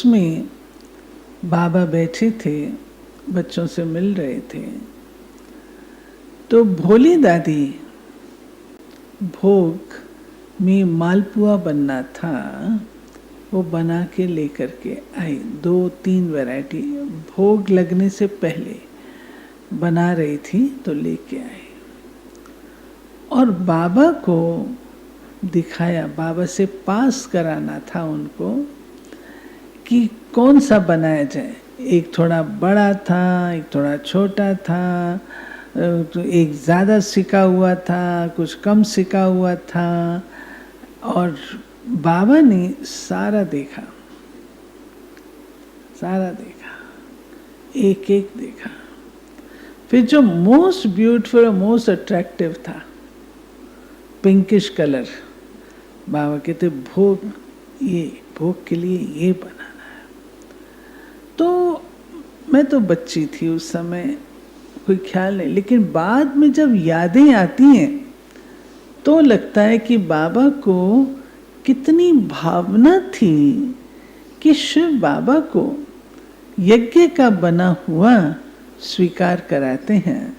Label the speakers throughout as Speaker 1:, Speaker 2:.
Speaker 1: उसमें बाबा बैठे थे, बच्चों से मिल रहे थे, तो भोली दादी भोग में मालपुआ बनना था, वो बना के लेकर के आई। 2-3 वैरायटी भोग लगने से पहले बना रही थी, तो लेके आई और बाबा को दिखाया। बाबा से पास कराना था उनको कि कौन सा बनाया जाए। एक थोड़ा बड़ा था, एक थोड़ा छोटा था, तो एक ज़्यादा सिका हुआ था, कुछ कम सिका हुआ था। और बाबा ने सारा देखा, सारा देखा, एक एक देखा। फिर जो मोस्ट ब्यूटीफुल और मोस्ट अट्रैक्टिव था, पिंकिश कलर, बाबा कहते भोग, ये भोग के लिए ये बनाना है। तो मैं तो बच्ची थी उस समय, कोई ख्याल नहीं, लेकिन बाद में जब यादें आती हैं तो लगता है कि बाबा को कितनी भावना थी कि शिव बाबा को यज्ञ का बना हुआ स्वीकार कराते हैं,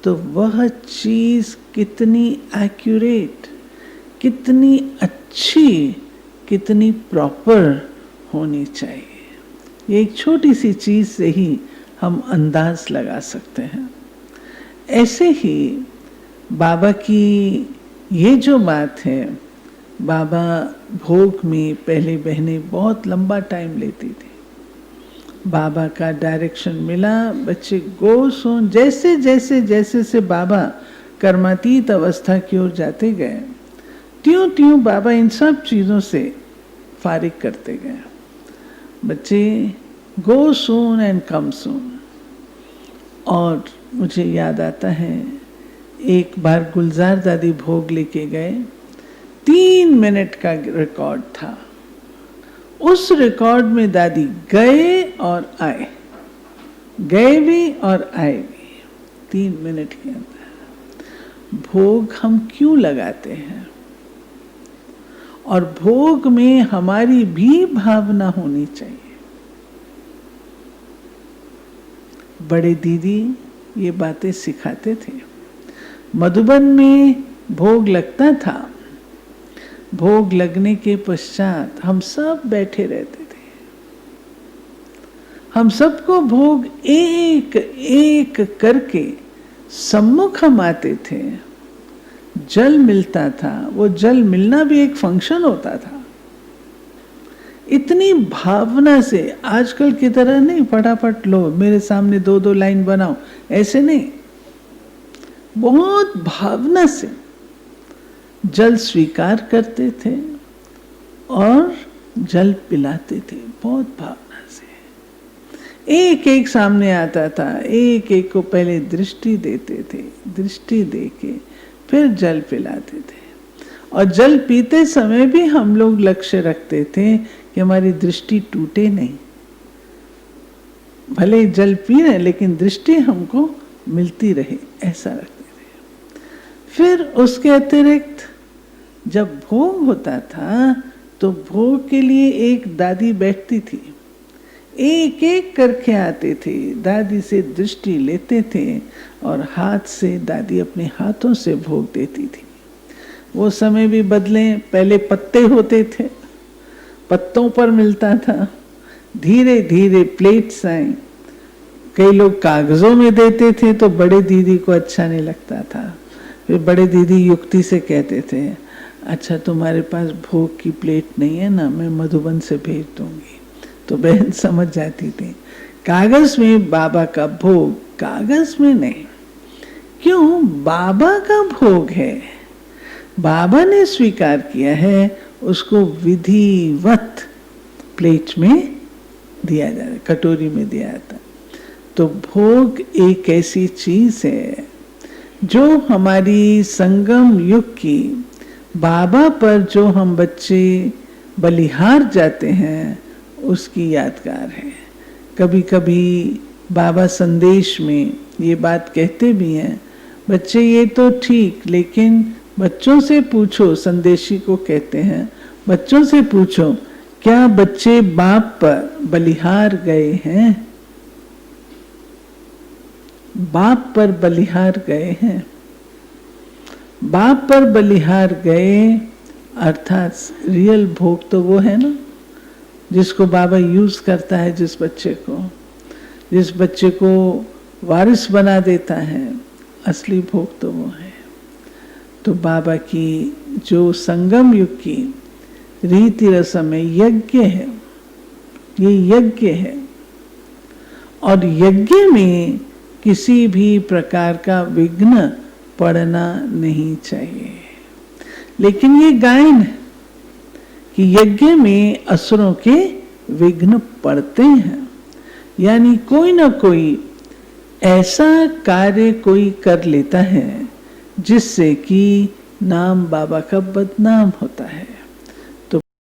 Speaker 1: तो वह चीज़ कितनी एक्यूरेट, कितनी अच्छी, कितनी प्रॉपर होनी चाहिए। ये एक छोटी सी चीज़ से ही हम अंदाज लगा सकते हैं। ऐसे ही बाबा की ये जो बात है, बाबा भोग में पहले बहनें बहुत लंबा टाइम लेती थी। बाबा का डायरेक्शन मिला, बच्चे गो सुन, जैसे जैसे जैसे से बाबा कर्मातीत अवस्था की ओर जाते गए, त्यों त्यों बाबा इन सब चीज़ों से फारिग करते गए। बच्चे गो सून एंड कम सून। और मुझे याद आता है, एक बार गुलजार दादी भोग लेके गए, 3 मिनट का रिकॉर्ड था। उस रिकॉर्ड में दादी गए और आए, गए भी और आए भी 3 मिनट के अंदर। भोग हम क्यों लगाते हैं? और भोग में हमारी भी भावना होनी चाहिए। बड़े दीदी ये बातें सिखाते थे। मधुबन में भोग लगता था, भोग लगने के पश्चात हम सब बैठे रहते थे। हम सबको भोग एक एक करके सम्मुख हम आते थे। जल मिलता था, वो जल मिलना भी एक फंक्शन होता था। इतनी भावना से, आजकल की तरह नहीं फटाफट लो मेरे सामने 2-2 लाइन बनाओ, ऐसे नहीं, बहुत भावना से जल स्वीकार करते थे और जल पिलाते थे, बहुत भावना से। एक एक सामने आता था, एक एक को पहले दृष्टि देते थे, दृष्टि देके फिर जल पिलाते थे। और जल पीते समय भी हम लोग लक्ष्य रखते थे कि हमारी दृष्टि टूटे नहीं। भले जल पी रहे लेकिन दृष्टि हमको मिलती रहे, ऐसा रखते थे। फिर उसके अतिरिक्त जब भोग होता था तो भोग के लिए एक दादी बैठती थी, एक एक करके आते थे, दादी से दृष्टि लेते थे और हाथ से दादी अपने हाथों से भोग देती थी। वो समय भी बदले, पहले पत्ते होते थे, पत्तों पर मिलता था, धीरे धीरे प्लेट्स आए, कई लोग कागजों में देते थे तो बड़े दीदी को अच्छा नहीं लगता था। फिर बड़े दीदी युक्ति से कहते थे, अच्छा तुम्हारे पास भोग की प्लेट नहीं है ना, मैं मधुबन से भेज दूंगी। तो बहन समझ जाती थी, कागज में बाबा का भोग, कागज में नहीं। क्यों? बाबा का भोग है, बाबा ने स्वीकार किया है, उसको विधिवत प्लेट में दिया जा रहा है, कटोरी में दिया जाता है। तो भोग एक ऐसी चीज है जो हमारी संगम युग की, बाबा पर जो हम बच्चे बलिहार जाते हैं उसकी यादगार है। कभी कभी बाबा संदेश में ये बात कहते भी हैं, बच्चे ये तो ठीक, लेकिन बच्चों से पूछो, संदेशी को कहते हैं, बच्चों से पूछो क्या बच्चे बाप पर बलिहार गए हैं? बाप पर बलिहार गए हैं। बाप पर बलिहार गए अर्थात रियल भोग तो वो है ना जिसको बाबा यूज करता है, जिस बच्चे को वारिस बना देता है, असली भोग तो वो है। तो बाबा की जो संगम युग की रीति रस्म में यज्ञ है, ये यज्ञ है, और यज्ञ में किसी भी प्रकार का विघ्न पड़ना नहीं चाहिए। लेकिन ये गायन है कि यज्ञ में असुरों के विघ्न पड़ते हैं, यानी कोई ना कोई ऐसा कार्य कोई कर लेता है जिससे कि नाम बाबा का बदनाम होता है।